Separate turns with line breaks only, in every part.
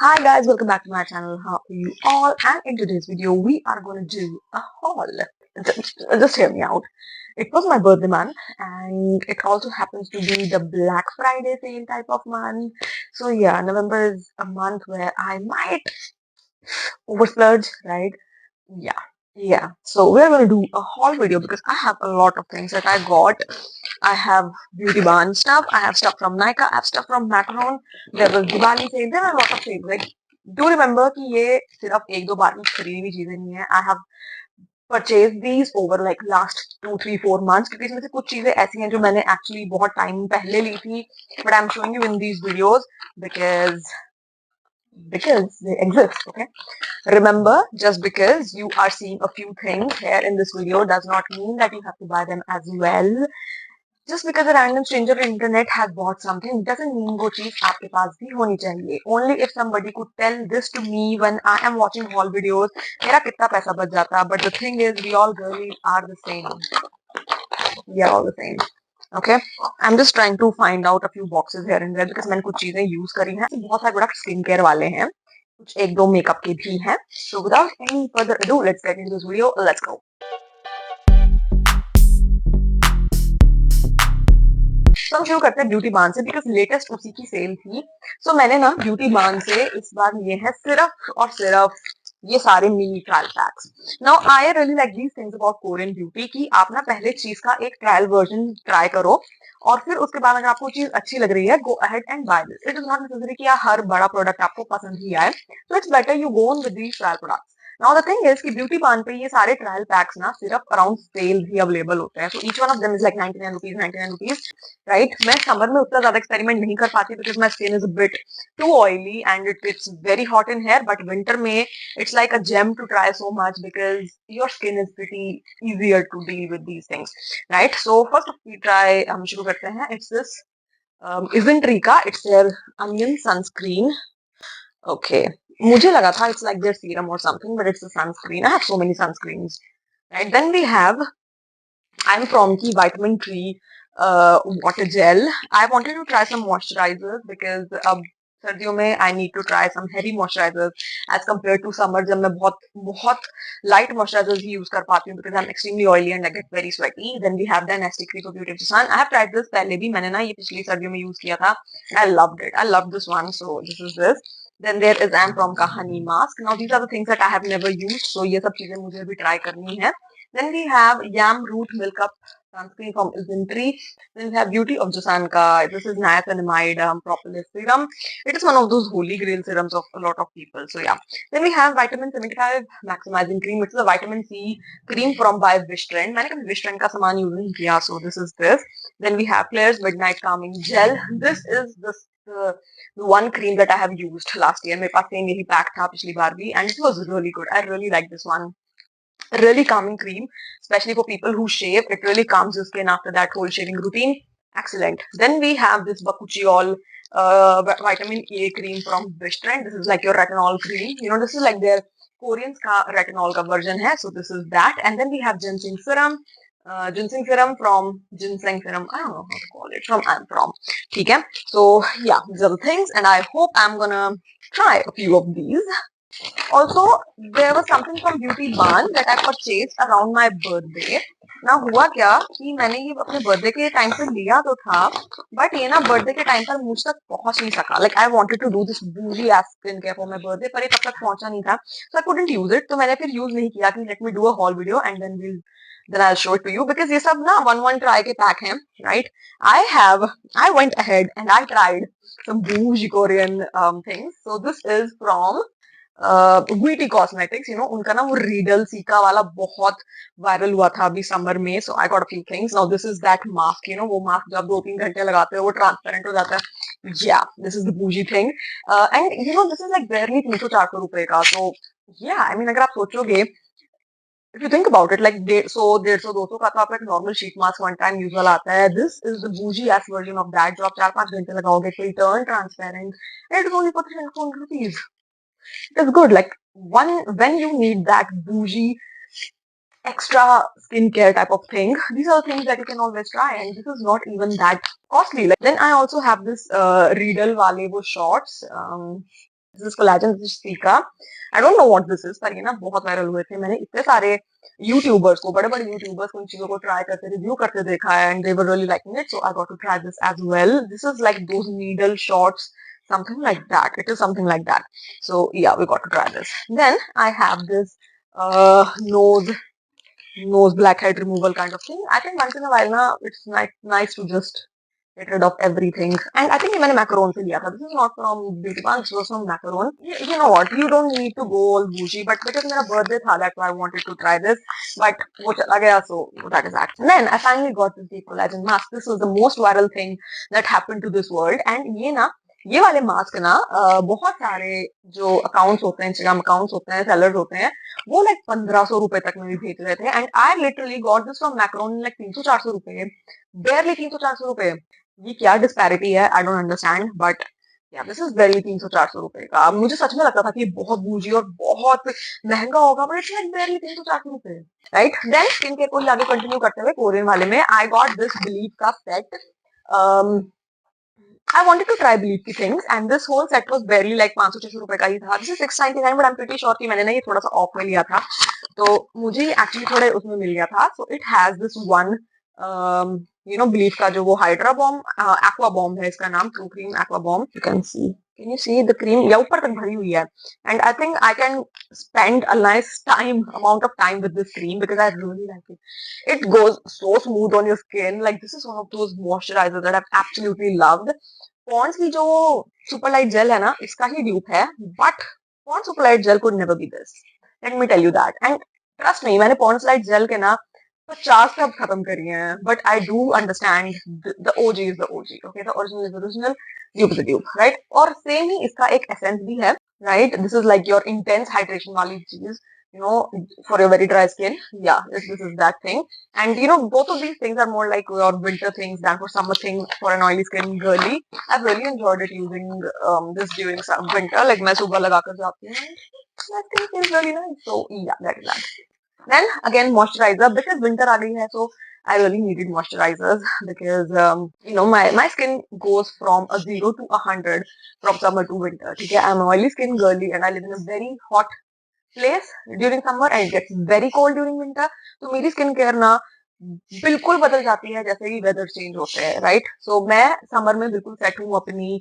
Hi guys, welcome back to my channel. How are you all? And in today's video, we are going to do a haul. Just hear me out. It was my birthday month, and it also happens to be the Black Friday sale type of month. So yeah, November is a month where I might oversplurge, right? Yeah. Yeah, so we're going to do a haul video because I have a lot of things that I got. I have beauty barn stuff, I have stuff from Nykaa, I have stuff from Macaron, there was Diwali sale, there are a lot of sales. Like, do remember कि ये सिर्फ एक दो बार में खरीदी हुई चीजें नहीं है. I have purchased these over like last 2, 3, 4 months क्योंकि इसमें से कुछ चीजें ऐसी हैं जो मैंने actually बहुत टाइम पहले ली थी, but I'm showing you in these videos because they exist. Okay. Remember, just because you are seeing a few things here in this video does not mean that you have to buy them as well. Just because a random stranger on internet has bought something doesn't mean वो चीज आपके पास भी होनी चाहिए. Only if somebody could tell this to me when I am watching haul videos, मेरा कितना पैसा बच जाता. But the thing is, we all girlies are the same. We are all the same. Okay, I'm just trying to find out a few boxes here and there because मैंने कुछ चीजें use करी हैं. बहुत सारे प्रोडक्ट स्किन केयर वाले हैं, कुछ एक दो मेकअप के भी हैं. So without any further ado, let's get into this video. Let's go. तो हम शुरू करते हैं ब्यूटी बान से बिकॉज लेटेस्ट उसी की सेल थी. सो मैंने ना ब्यूटी बान से इस बार लिए हैं सिर्फ और सिर्फ ये सारे mini trial PACS. Now I really like these things about Korean beauty कि आप ना पहले चीज का एक ट्रायल वर्जन ट्राई करो और फिर उसके बाद अगर आपको चीज अच्छी लग रही है go ahead and buy this. It is not necessary कि हर बड़ा प्रोडक्ट आपको पसंद ही आए. So it's better you go on with these trial products. Now the thing is कि ब्यूटी बान पे ये सारे ट्रायल पैक्स ना सिर्फ अराउंड सेल ही अवेलेबल होते हैं. So each one of them is like 99 rupees 99 rupees. Right, मैं समर में उतना ज्यादा एक्सपेरिमेंट नहीं कर पाती because my skin is a bit too oily and it's very hot in here. But winter में it's like a gem to try so much because your skin is pretty easier to deal with these things, right? So first we try, हम शुरू करते हैं. It's this isn't Rika, it's their onion sunscreen. Okay, मुझे लगा था it's like their serum or something, but it's a sunscreen. I have so many sunscreens, right? Then we have I'm from की vitamin tree water gel. I wanted to try some moisturizers because अब सर्दियों में I need to try some heavy moisturizers as compared to summer जब मैं बहुत बहुत light moisturizers ही use कर पाती हूँ because I'm extremely oily and I get very sweaty. Then we have the Nasty Cream for Beauty of the Sun. I have tried this पहले भी, मैंने ना ये पिछली सर्दियों में use किया था. I loved it. I loved this one. So this is this. Then there is Amprom का honey mask. Now these are the things that I have never used. So ये सब चीजें मुझे भी try करनी है. Then we have Yam Root Milk Up sunscreen from Isntree. Then we have Beauty of Josanka. This is niacinamide propolis serum. It is one of those holy grail serums of a lot of people. So yeah. Then we have Vitamin 75 Maximizing Cream. It's a vitamin C cream from by Wishtrend. मैंने कभी Wishtrend का सामान use नहीं किया, so this is this. Then we have Claire's Midnight Calming Gel. This is the one cream that I have used last year. मेरे पास same यही pack था पिछली बार भी, and it was really good. I really like this one. Really calming cream, especially for people who shave. It really calms your skin after that whole shaving routine. Excellent. Then we have this Bakuchiol vitamin A cream from Wishtrend. This is like your retinol cream. You know, this is like their Korean retinol ka version hai. So this is that. And then we have ginseng serum. Ginseng serum from ginseng serum. I don't know how to call it. From I'm from. Okay. So yeah, these are the things, and I hope I'm gonna try a few of these. Also, there was something from Beauty Barn that I purchased around my birthday. ना हुआ क्या कि मैंने ये अपने birthday के time पे लिया तो था, बट ये ना बर्थडे के टाइम पर मुझ तक पहुंच नहीं सका. Like I wanted to do this bougie age skin care for my birthday, पर ये तब तक पहुंचा नहीं था. So I couldn't use it. तो मैंने फिर यूज नहीं किया कि let me do a whole video and then I will show it to you because ये सब ना वन ट्राई के पैक हैं, right? I went ahead and I tried some bougie Korean things. So this is from Guiti Cosmetics. You know, उनका ना वो रीडल caeca वाला बहुत वायरल हुआ था अभी समर में. So I got a few things. Now this is that mask. You know, वो मास्क जब 2-3 घंटे लगाते हो वो ट्रांसपेरेंट हो जाता है. Yeah, this is the bougie thing. And you know, this is like barely 300-400 रुपए का. So yeah, I mean अगर आप सोचोगे, if you think about it, like 150-200 का तो आपका एक normal sheet mask one time use वाला आता है. दिस इज द बूजी एस वर्जन ऑफ दैट जो आप 4-5 घंटे लगाओगे. It will turn transparent. It is only for 300 rupees. It is good. Like one when you need that bougie extra skincare type of thing, these are the things that you can always try, and this is not even that costly. Like then I also have this Riedel Wale wo shorts. This is collagen, this is caeca. I don't know what this is, पर ये ना बहुत viral हुए थे। मैंने इतने सारे YouTubers को, बड़े बड़े यूट्यूबर्स को इन चीजों को ट्राई करते, रिव्यू करते देखा है, and they were really liking it, so I got to try this as well. This is like those needle shots, something like that. It is something like that. So yeah, we got to try this. Then I have this nose blackhead removal kind of thing. I think once in a while na, it's nice to just get rid of everything. And I think मैंने macaron से लिया था. This is not from Beauty Bar, this was from macaron. You know what? You don't need to go all bougie, but because मेरा birthday था, that's why I wanted to try this. But वो चला गया, so that is that. And then I finally got this deep collagen mask. This was the most viral thing that happened to this world. And ये वाले mask ना बहुत सारे जो accounts होते हैं, इंस्टाग्राम अकाउंट्स होते हैं, सेलर्स होते हैं, वो लाइक 1500 रुपए तक में भी भेज रहे थे। And I literally got this from Macron like 300-400 रुपए, बेयरली 300-400 रुपए। ये क्या डिस्पैरिटी है, आई डोंट अंडरस्टैंड, बट या दिस इज बेयरली 300-400 रुपए का। मुझे सच में लगता था कि ये बहुत बूझी और बहुत महंगा होगा, बट इट्स लाइक बेयरली 300-400 रुपए, राइट। देन स्किन केयर को आगे कंटिन्यू करते हुए कोरियन वाले में आई गॉट दिस बिलीव का set. I wanted to try Believe की things and this whole set was barely like 500-600 रुपए का ही था। This is 699 but I'm pretty sure कि मैंने ना ये थोड़ा सा ऑफ में लिया था, तो मुझे एक्चुअली थोड़े उसमें मिल गया था। So it has this one Believe का जो वो हाइड्रा बॉम्ब, एक्वा बॉम्ब है इसका नाम, true cream aqua bomb. You can see, can you see the cream या ऊपर तक भरी हुई है, and I think I can spend a nice amount of time with this cream because I really like it. It goes so smooth on your skin, like this is one of those moisturizers that I've absolutely loved. Pond's की जो super light gel है ना, इसका ही dupe है, but Pond's super light gel could never be this, let me tell you that. And trust me, मैंने Pond's light jail के ना 50 कब खत्म करी हैं, but I do understand the OG is the OG, okay, the original is the original, dupe is the dupe, right. और same ही इसका एक एसेंस भी है, right. This is like your intense hydration वाली चीज, for your very dry skin. Yeah, this is that thing. And both of these things are more like your winter things than for summer things for an oily skin girly. I've really enjoyed it using this during some winter. Like मैं सुबह लगा कर जाती हूँ, I think it's really nice. So yeah, that is that. Then again moisturizer, because winter आ गई है, so I really needed moisturizers because my skin goes from a 0 to 100 from summer to winter. Okay, I'm an oily skin girly and I live in a very hot place during summer and it gets very cold during winter. तो मेरी skin care ना बिल्कुल बदल जाती है जैसे ही weather change होते हैं, राइट। सो मैं समर में बिल्कुल सेट हूँ अपनी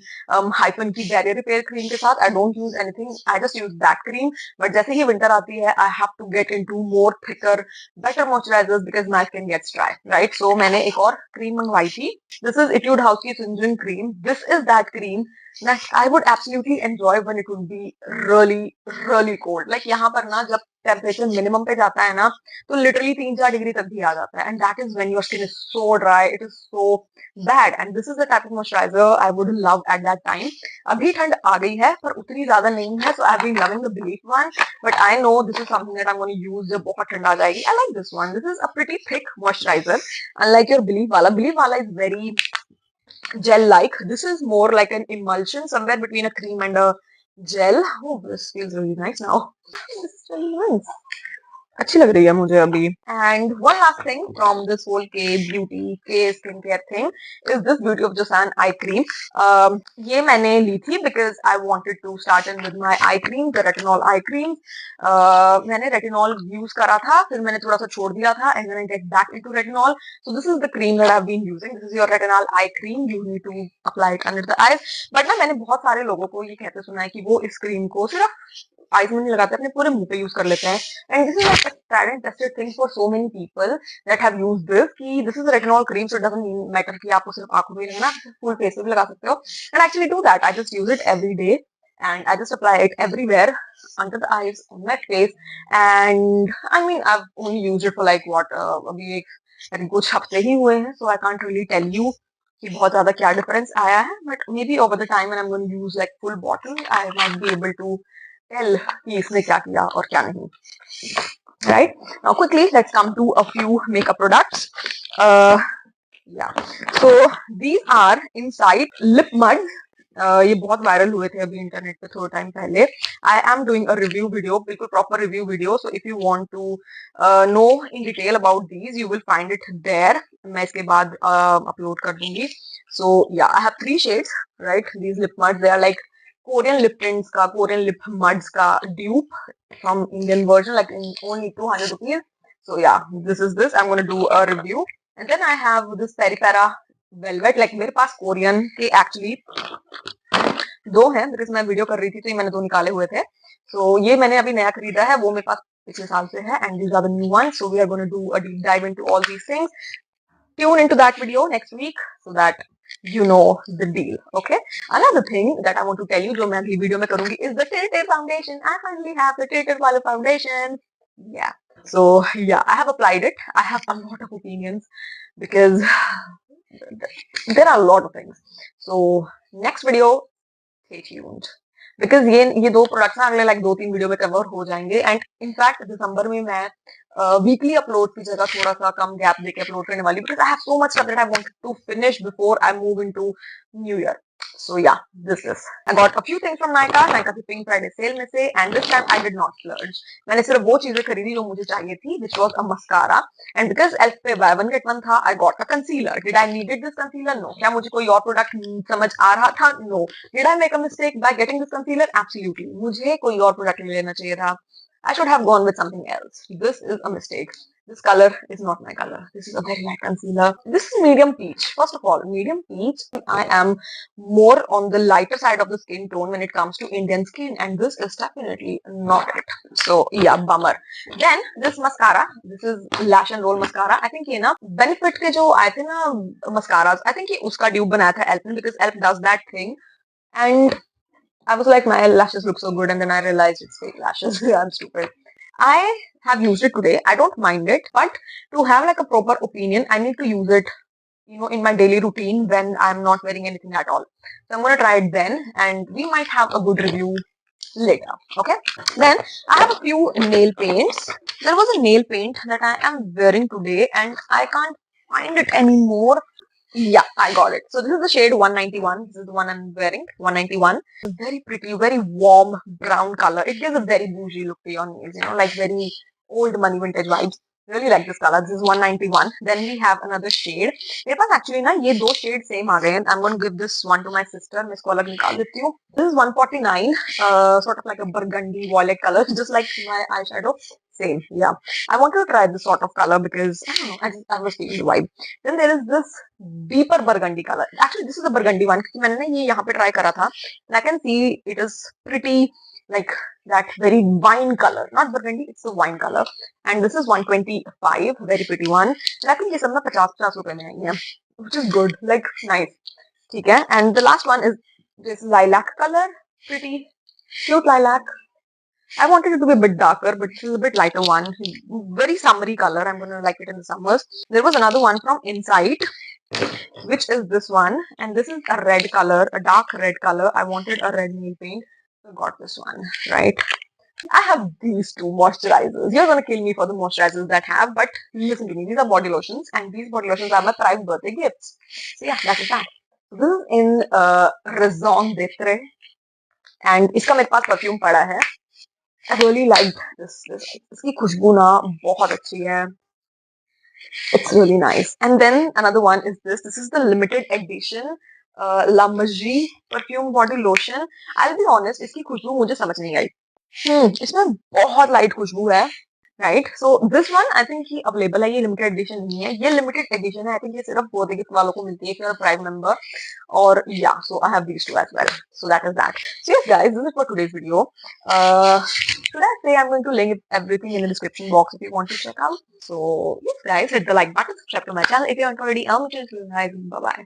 हाइफन की बैरियर रिपेयर क्रीम के साथ। I don't use anything, I just use that cream. But जैसे ही विंटर आती है, I have to get into more thicker better moisturisers because my skin gets dry, right. So मैंने एक और क्रीम मंगवाई थी। दिस इज इट्यूड हाउस की SoonJung cream. This is that cream that I would absolutely enjoy when it would be really, really cold. Like यहाँ पर ना जब टेम्परेचर मिनिमम पे जाता है ना, तो लिटरली 3-4 डिग्री तक भी आ जाता है, and that is when your skin is so dry, it is so bad, and this is the type of moisturiser I would love at that time. अभी ठंड आ गई है पर उतनी ज्यादा नहीं है, so I have been loving the Belif one, but I know this is something that I am going to use जब बहुत ठंड आ जाएगी। I like this one, this is a pretty thick moisturiser unlike your Belif वाला। Belif वाला is very gel like, this is more like an emulsion somewhere between a cream and a gel. Oh, this feels really nice now. This is really nice, अच्छी लग रही है मुझे अभी। And one last thing from this whole K beauty K skin care thing is this beauty of Joseon eye cream. ये मैंने ली थी because I wanted to start in with my eye cream, the retinol eye cream. मैंने retinol use करा था, फिर मैंने थोड़ा सा छोड़ दिया था, and then I get back into retinol. So this is the cream that I have been using. This is your retinol eye cream, you need to apply it under the eyes. But ना मैंने बहुत सारे लोगों को ये कहते सुना है कि वो इस क्रीम को सिर्फ आईज में नहीं लगाते, अपने पूरे मुंह पे यूज कर लेते हैं। And this is like a tried and tested thing for so many people that have used this कि this is a retinol cream, so it doesn't matter कि आपको सिर्फ आंखों में लगाना, फुल फेस पे भी लगा सकते हो। And I actually do that. I just use it every day and I just apply it everywhere, under the eyes, on my face. And I mean I've only used it for like what अभी कुछ हफ्ते ही हुए हैं, so I can't really tell you कि बहुत ज्यादा क्या difference आया है, but maybe over the time when I'm going to use like full bottle, I might be able to tell कि इसने क्या किया और क्या नहीं। Right, now quickly let's come to a few makeup products. Yeah, so these are inside lip mud. ये बहुत viral हुए थे अभी इंटरनेट पे थोड़ा टाइम पहले। I am doing a review video, बिल्कुल proper review video, so if you want to know in detail about these you will find it there. मैं इसके बाद अपलोड कर दूंगी। So yeah I have 3 shades, right? These lip muds, they are like Korean lip prints का, Korean lip muds का dupe from Indian version, like in only 200 rupees. So yeah, this is this. I'm gonna do a review. And then I have this Peripera Velvet. Like मेरे पास Korean के actually दो हैं, because मैं video कर रही थी तो ये मैंने दो निकाले हुए थे. So ये मैंने अभी नया खरीदा है, वो मेरे पास पिछले साल से है. And these are the new ones. So we are going to do a deep dive into all these things. Tune into that video next week so that you know the deal. Okay. Another thing that I want to tell you, जो मैं अगली video में करूंगी, is the Tilted foundation. I finally have the Tilted वाला foundation. Yeah. So yeah, I have applied it. I have a lot of opinions because there are a lot of things. So next video, stay tuned. Because ये दो products ना अगले like 2-3 video में cover हो जाएंगे. And in fact दिसंबर में मैं weekly upload की जगह थोड़ा सा कम गैप देके अपलोड करने वाली, because I have so much stuff that I want to finish before I move into new year. So yeah, this is. I got a few things from Nykaa की Pink Friday sale में से, and this time I did not splurge. मैंने सिर्फ वो चीजें खरीदी जो मुझे चाहिए थी, which was a mascara. And because Elf पे buy one get one था, I got a concealer. Did I needed this concealer? No. क्या मुझे कोई और प्रोडक्ट समझ आ रहा था? No. Did I make a mistake by getting this concealer? Absolutely. मुझे कोई और प्रोडक्ट नहीं लेना चाहिए था. I should have gone with something else. This is a mistake. This color is not my color. This is a very light concealer. This is medium peach. First of all, medium peach. I am more on the lighter side of the skin tone when it comes to Indian skin, and this is definitely not it. So yeah, bummer. Then this mascara. This is Lash and Roll mascara. I think ये ना Benefit के जो आए थे ना mascaras. I think ये उसका dupe बनाया था Elf ने, because Elf does that thing. And I was like, my lashes look so good, and then I realized it's fake lashes. I'm stupid. I have used it today. I don't mind it, but to have like a proper opinion, I need to use it, in my daily routine when I'm not wearing anything at all. So I'm gonna try it then, and we might have a good review later. Okay. Then I have a few nail paints. There was a nail paint that I am wearing today, and I can't find it anymore. Yeah, I got it. So this is the shade 191. This is the one I'm wearing, 191. Very pretty, very warm brown color. It gives a very bougie look to your nails, like very old money vintage vibes. Really like this color. This is 191. Then we have another shade. मेरे पास actually ना ये दो shade same आ गए हैं. I'm going to give this one to my sister. मैं इसको अलग निकाल देती हूँ. This is 149. Sort of like a burgundy violet color, just like my eyeshadow. Same, yeah. I wanted to try this sort of color because I don't know. I was feeling the vibe. Then there is this deeper burgundy color. Actually, this is the burgundy one क्योंकि मैंने ना ये यहाँ पे try करा था. And I can see it is pretty like that very wine color. Not burgundy, it's a wine color. And this is 125, very pretty one. And I think ये सब ना 50 रुपए में आई है, which is good, like nice. ठीक है. And the last one is this lilac color, pretty cute lilac. I wanted it to be a bit darker, but this is a bit lighter one. Very summery color. I'm gonna like it in the summers. There was another one from Insight, which is this one, and this is a red color, a dark red color. I wanted a red nail paint, so I got this one, right? I have these two moisturizers. You're gonna kill me for the moisturizers that I have, but listen to me. These are body lotions, and these body lotions are my private birthday gifts. So yeah, that is that. This is in Raison d'etre, and इसका मेरे पास perfume पड़ा है. I really liked this. इसकी खुशबू ना बहुत अच्छी है. It's really nice. And then another one is this. This is the limited edition La Magie perfume body lotion. I'll be honest, इसकी खुशबू मुझे समझ नहीं आई. इसमें बहुत लाइट खुशबू है. Right? So this one I think he available है. ये limited edition नहीं है. ये लिमिटेड एडिशन है. I think ये सिर्फ बर्थडे गिफ्ट वालों को मिलती है if you're a Prime member. Or yeah, so I have these two as well. So that is that. So yes, guys, this is for today's video. Should I say I'm going to link everything in the description box if you want to check out. So yes, guys, hit the like button, subscribe to my channel if you haven't already. I'll meet you guys. Bye bye.